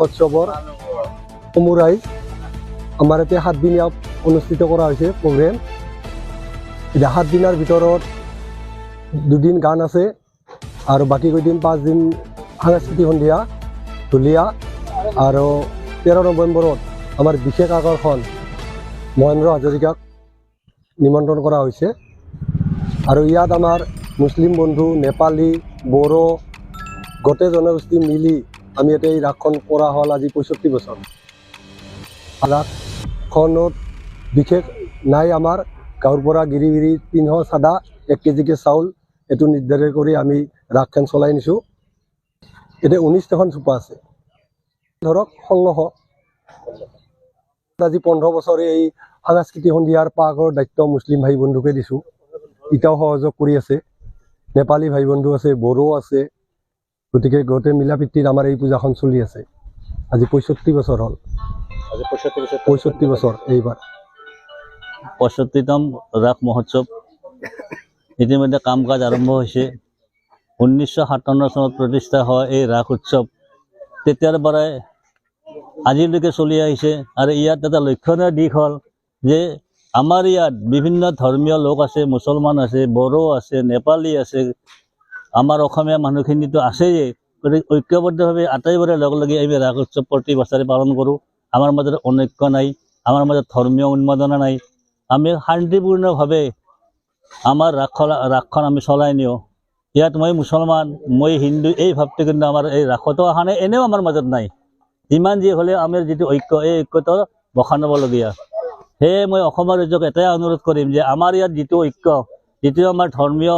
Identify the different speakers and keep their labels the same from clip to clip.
Speaker 1: উৎসৱৰ সমুৰাই আমাৰ ইয়াতে 7 দিনীয়া অনুষ্ঠিত কৰা হৈছে প্ৰগ্ৰেম। এতিয়া 7 দিনৰ ভিতৰত 2 দিন গান আছে আৰু বাকী কেইদিন 5 দিন সাংস্কৃতিক সন্ধিয়া ঢুলীয়া আৰু 13 নৱেম্বৰত আমাৰ বিশেষ আকৰ্ষণ মহেন্দ্ৰ হাজৰিকাক নিমন্ত্ৰণ কৰা হৈছে। আৰু ইয়াত আমাৰ মুছলিম বন্ধু, নেপালী, বড়ো গোটেই জনগোষ্ঠী মিলি আমি ইয়াতে এই ৰাসখন কৰা হ'ল আজি 65 বছৰ। ৰাসখনত বিশেষ নাই, আমাৰ গাঁৱৰ পৰা গিৰি 300 চাদা 1 কেজিকৈ চাউল এইটো নিৰ্ধাৰণ কৰি আমি ৰাসখন চলাই নিছোঁ। এতিয়া 19খন চুপা আছে, ধৰক 1600। আজি 15 বছৰে এই সাংস্কৃতিক সন্ধিয়াৰ পাকৰ দায়িত্ব মুছলিম ভাই বন্ধুকে দিছোঁ। ইটাও সহযোগ কৰি আছে, নেপালী ভাই বন্ধু আছে, বড়ো আছে, গতিকে গোটেই মিলাপ্ৰীতিত আমাৰ এই পূজাখন চলি আছে। আজি 65 বছৰ হ'ল। আজি 65 বছৰ এইবাৰ
Speaker 2: 65তম ৰাস মহোৎসৱ। ইতিমধ্যে কাম কাজ আৰম্ভ হৈছে। 1957 চনত প্ৰতিষ্ঠা হয় এই ৰাস উৎসৱ। তেতিয়াৰ পৰাই আজিলৈকে চলি আহিছে। আৰু ইয়াত এটা লক্ষণীয় দিশ হ'ল যে আমাৰ ইয়াত বিভিন্ন ধৰ্মীয় লোক আছে, মুছলমান আছে, বড়ো আছে, নেপালী আছে, আমাৰ অসমীয়া মানুহখিনিতো আছেই। গতিকে ঐক্যবদ্ধভাৱে আটাইবোৰে লগ লাগি আমি ৰাস উৎসৱ প্ৰতি বছৰে পালন কৰোঁ। আমাৰ মাজত অনৈক্য নাই, আমাৰ মাজত ধৰ্মীয় উন্মাদনা নাই। আমি শান্তিপূৰ্ণভাৱে আমাৰ ৰাসখন আমি চলাই নিওঁ। ইয়াত মই মুছলমান, মই হিন্দু এই ভাৱটো কিন্তু আমাৰ এই ৰাসতো অহা নাই, এনেও আমাৰ মাজত নাই। যিমান যি হ'লেও আমাৰ যিটো ঐক্য, এই ঐক্যটো বখানাবলগীয়া। সেয়ে মই অসমৰ ৰাইজক এটাই অনুৰোধ কৰিম যে আমাৰ ইয়াত যিটো ঐক্য, যিটো আমাৰ ধৰ্মীয়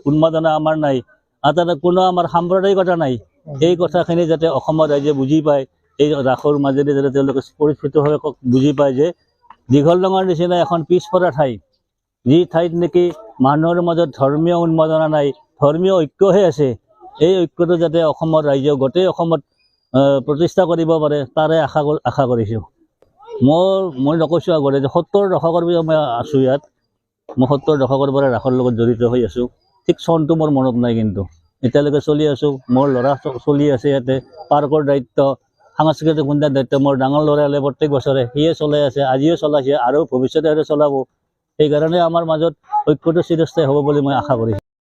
Speaker 2: উন্মাদনা আমাৰ নাই, তাতে কোনো আমাৰ সাম্প্ৰদায়িকতা নাই, এই কথাখিনি যাতে অসমৰ ৰাইজে বুজি পায়। এই ৰাসৰ মাজেদি যাতে তেওঁলোকে পৰিস্ফুটভাৱে বুজি পায় যে দীঘল ডাঙৰ নিচিনা এখন পিছপৰা ঠাই, যি ঠাইত নেকি মানুহৰ মাজত ধৰ্মীয় উন্মাদনা নাই, ধৰ্মীয় ঐক্যহে আছে। এই ঐক্যটো যাতে অসমৰ ৰাইজে গোটেই অসমত প্ৰতিষ্ঠা কৰিব পাৰে, তাৰে আশা কৰিছোঁ। মই নকৈছোঁ আগতে যে 70 দশকৰ পৰা মই আছোঁ ইয়াত। মই 70 দশকৰ পৰা ৰাসৰ লগত জড়িত হৈ আছোঁ। ঠিক চনটো মোৰ মনত নাই, কিন্তু এতিয়ালৈকে চলি আছোঁ। মোৰ ল'ৰা চলি আছে ইয়াতে। পাৰ্কৰ দায়িত্ব, সাংস্কৃতিক সন্ধিয়াৰ দায়িত্ব মোৰ ডাঙৰ ল'ৰালে প্ৰত্যেক বছৰে সিয়ে চলাই আছে, আজিও চলাইছে আৰু ভৱিষ্যতে চলাব। সেইকাৰণে আমাৰ মাজত ঐক্যটো চিৰস্থায়ী হ'ব বুলি মই আশা কৰিছোঁ।